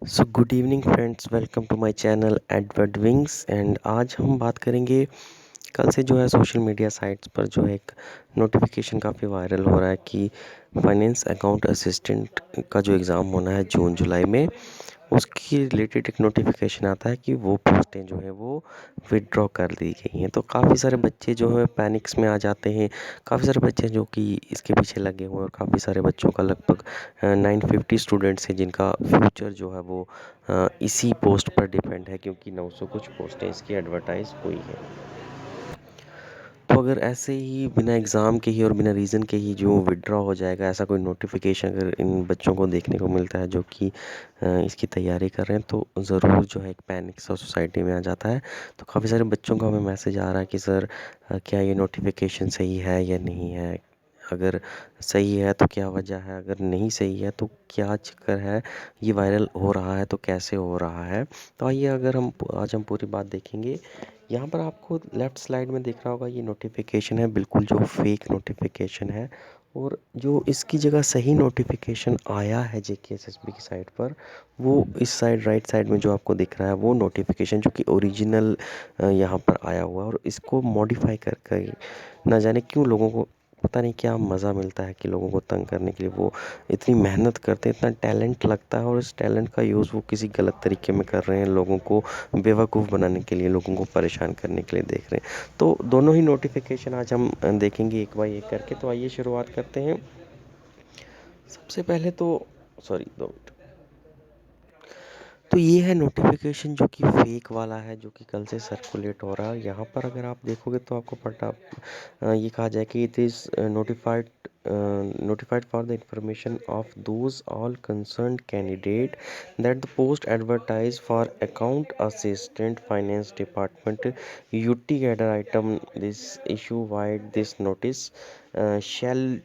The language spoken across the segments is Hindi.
So good evening friends, welcome to my channel Edward Wings. And आज हम बात करेंगे। कल से जो है सोशल मीडिया साइट्स पर जो है एक नोटिफिकेशन काफ़ी वायरल हो रहा है कि फाइनेंस अकाउंट असिस्टेंट का जो एग्ज़ाम होना है जून जुलाई में, उसकी रिलेटेड एक नोटिफिकेशन आता है कि वो पोस्टें जो है वो विदड्रॉ कर दी गई हैं। तो काफ़ी सारे बच्चे जो है पैनिक्स में आ जाते हैं। काफ़ी सारे बच्चे जो कि इसके पीछे लगे हुए हैं और काफ़ी सारे बच्चों का लगभग 950 स्टूडेंट्स हैं जिनका फ्यूचर जो है वो इसी पोस्ट पर डिपेंड है, क्योंकि 900 कुछ पोस्टें इसकी एडवर्टाइज हुई हैं। तो अगर ऐसे ही बिना एग्ज़ाम के ही और बिना रीज़न के ही जो विदड्रॉ हो जाएगा, ऐसा कोई नोटिफिकेशन अगर इन बच्चों को देखने को मिलता है जो कि इसकी तैयारी कर रहे हैं, तो ज़रूर जो है एक पैनिक सा सोसाइटी में आ जाता है। तो काफ़ी सारे बच्चों का हमें मैसेज आ रहा है कि सर, क्या ये नोटिफिकेशन सही है या नहीं है। अगर सही है तो क्या वजह है, अगर नहीं सही है तो क्या चक्कर है, ये वायरल हो रहा है तो कैसे हो रहा है। तो आइए अगर हम आज हम पूरी बात देखेंगे। यहाँ पर आपको लेफ़्ट स्लाइड में दिख रहा होगा, ये नोटिफिकेशन है, बिल्कुल जो फेक नोटिफिकेशन है। और जो इसकी जगह सही नोटिफिकेशन आया है जेकेएसएसबी की साइट पर, वो इस साइड राइट साइड में जो आपको दिख रहा है वो नोटिफिकेशन जो कि ओरिजिनल यहाँ पर आया हुआ है। और इसको मॉडिफाई कर कर ना जाने क्यों लोगों को पता नहीं क्या मज़ा मिलता है कि लोगों को तंग करने के लिए वो इतनी मेहनत करते हैं, इतना टैलेंट लगता है और इस टैलेंट का यूज़ वो किसी गलत तरीके में कर रहे हैं, लोगों को बेवकूफ़ बनाने के लिए, लोगों को परेशान करने के लिए देख रहे हैं। तो दोनों ही नोटिफिकेशन आज हम देखेंगे एक बाय एक करके। तो आइए शुरुआत करते हैं। सबसे पहले तो सॉरी, 2 मिनट। तो ये है नोटिफिकेशन जो कि फेक वाला है, जो कि कल से सर्कुलेट हो रहा है। यहाँ पर अगर आप देखोगे तो आपको ये कहा जाए कि it is notified for the information of those all concerned candidate that the post advertised for account assistant finance department UT cadre item this issue wide this notice shall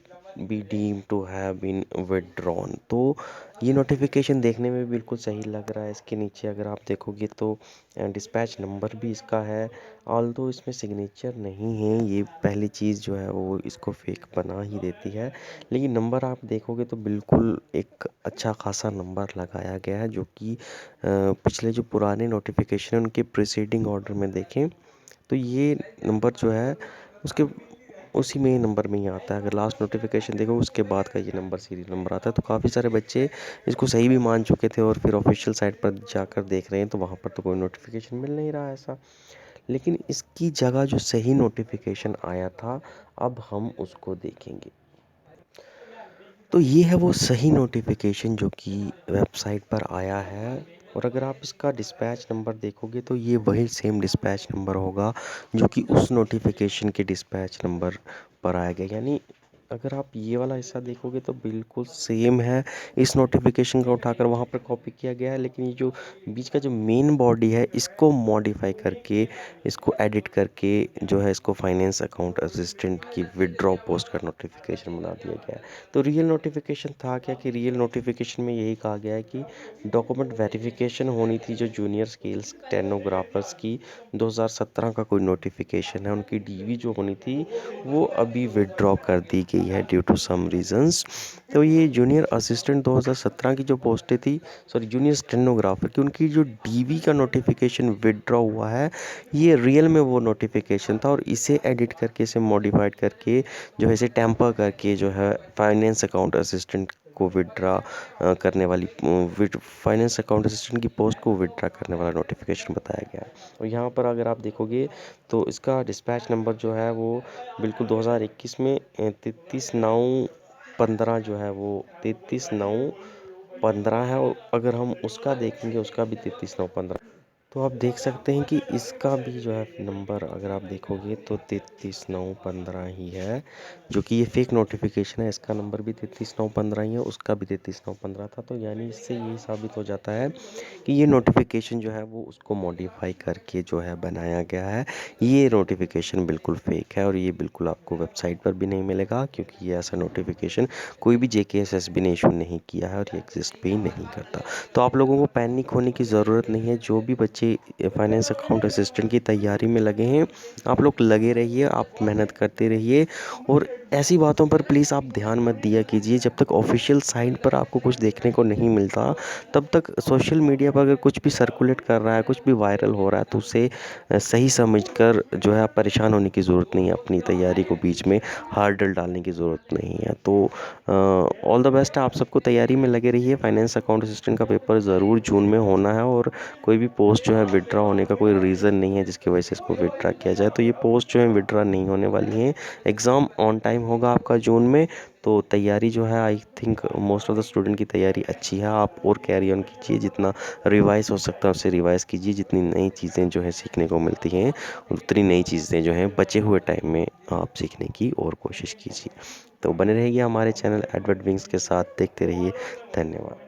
be deemed to have been withdrawn। तो ये नोटिफिकेशन देखने में बिल्कुल सही लग रहा है। इसके नीचे अगर आप देखोगे तो डिस्पैच नंबर भी इसका है, ऑल्दो इसमें सिग्नेचर नहीं है। ये पहली चीज़ जो है वो इसको फेक बना ही देती है। लेकिन नंबर आप देखोगे तो बिल्कुल एक अच्छा खासा नंबर लगाया गया है, जो कि पिछले जो पुराने नोटिफिकेशन हैं उनके प्रीसीडिंग ऑर्डर में देखें तो ये नंबर जो है उसके उसी में नंबर में ही आता है। अगर लास्ट नोटिफिकेशन देखो उसके बाद का ये नंबर सीरियल नंबर आता है। तो काफ़ी सारे बच्चे इसको सही भी मान चुके थे और फिर ऑफिशियल साइट पर जाकर देख रहे हैं तो वहाँ पर तो कोई नोटिफिकेशन मिल नहीं रहा है ऐसा। लेकिन इसकी जगह जो सही नोटिफिकेशन आया था, अब हम उसको देखेंगे। तो ये है वो सही नोटिफिकेशन जो कि वेबसाइट पर आया है। और अगर आप इसका डिस्पैच नंबर देखोगे तो ये वही सेम डिस्पैच नंबर होगा जो कि उस नोटिफिकेशन के डिस्पैच नंबर पर आया गया। यानी अगर आप ये वाला हिस्सा देखोगे तो बिल्कुल सेम है। इस नोटिफिकेशन का उठाकर वहाँ पर कॉपी किया गया है, लेकिन ये जो बीच का जो मेन बॉडी है इसको मॉडिफाई करके, इसको एडिट करके जो है इसको फाइनेंस अकाउंट असिस्टेंट की विदड्रॉ पोस्ट का नोटिफिकेशन बना दिया गया है। तो रियल नोटिफिकेशन था क्या, कि रियल नोटिफिकेशन में यही कहा गया है कि डॉक्यूमेंट वेरिफिकेशन होनी थी जो जूनियर स्केल स्टेनोग्राफर्स की 2017 का कोई नोटिफिकेशन है, उनकी डीवी जो होनी थी वो अभी विदड्रॉ कर दी गई है ड्यू टू सम रीजंस। तो ये जूनियर असिस्टेंट 2017 की जो पोस्टें थी, सॉरी जूनियर स्टेनोग्राफर की, उनकी जो डीवी का नोटिफिकेशन विदड्रॉ हुआ है, ये रियल में वो नोटिफिकेशन था। और इसे एडिट करके, इसे मॉडिफाइड करके, जो है इसे टेम्पर करके जो है फाइनेंस अकाउंट असिस्टेंट को विदड्रा करने वाली फाइनेंस अकाउंट असिस्टेंट की पोस्ट को विदड्रा करने वाला नोटिफिकेशन बताया गया है। और यहाँ पर अगर आप देखोगे तो इसका डिस्पैच नंबर जो है वो बिल्कुल 2021 में 33/9/15 जो है वो 33/9/15 है। और अगर हम उसका देखेंगे, उसका भी 33/9/15। तो आप देख सकते हैं कि इसका भी जो है नंबर अगर आप देखोगे तो 33/9/15 ही है, जो कि ये फेक नोटिफिकेशन है। इसका नंबर भी 33/9/15 ही है, उसका भी 33/9/15 था। तो यानी इससे ये साबित हो जाता है कि ये नोटिफिकेशन जो है वो उसको मॉडिफाई करके जो है बनाया गया है। ये नोटिफिकेशन बिल्कुल फेक है और ये बिल्कुल आपको वेबसाइट पर भी नहीं मिलेगा, क्योंकि ये ऐसा नोटिफिकेशन कोई भी जेकेएसएसबी ने इशू नहीं किया है और ये एग्जिस्ट भी नहीं करता। तो आप लोगों को पैनिक होने की ज़रूरत नहीं है। जो भी बच्चे फाइनेंस अकाउंट असिस्टेंट की तैयारी में लगे हैं, आप लोग लगे रहिए, आप मेहनत करते रहिए और ऐसी बातों पर प्लीज़ आप ध्यान मत दिया कीजिए। जब तक ऑफिशियल साइट पर आपको कुछ देखने को नहीं मिलता, तब तक सोशल मीडिया पर अगर कुछ भी सर्कुलेट कर रहा है, कुछ भी वायरल हो रहा है, तो उसे सही समझकर जो है आप परेशान होने की ज़रूरत नहीं है। अपनी तैयारी को बीच में हार्डल डालने की ज़रूरत नहीं है। तो ऑल द बेस्ट, आप सबको तैयारी में लगे रहिए। फाइनेंस अकाउंट असिस्टेंट का पेपर ज़रूर जून में होना है, और कोई भी पोस्ट जो है विड्रॉ होने का कोई रीज़न नहीं है जिसकी वजह से इसको विड्रॉ किया जाए। तो ये पोस्ट जो है विड्रॉ नहीं होने वाली हैं। एग्ज़ाम ऑन टाइम होगा आपका जून में। तो तैयारी जो है, I think most of the student की तैयारी अच्छी है। आप और कैरी ऑन कीजिए, जितना रिवाइज़ हो सकता है उससे रिवाइज़ कीजिए। जितनी नई चीज़ें जो है सीखने को मिलती हैं, उतनी नई चीज़ें जो हैं बचे हुए टाइम में आप सीखने की और कोशिश कीजिए। तो बने रहिए हमारे चैनल एडवर्ड विंग्स के साथ, देखते रहिए। धन्यवाद।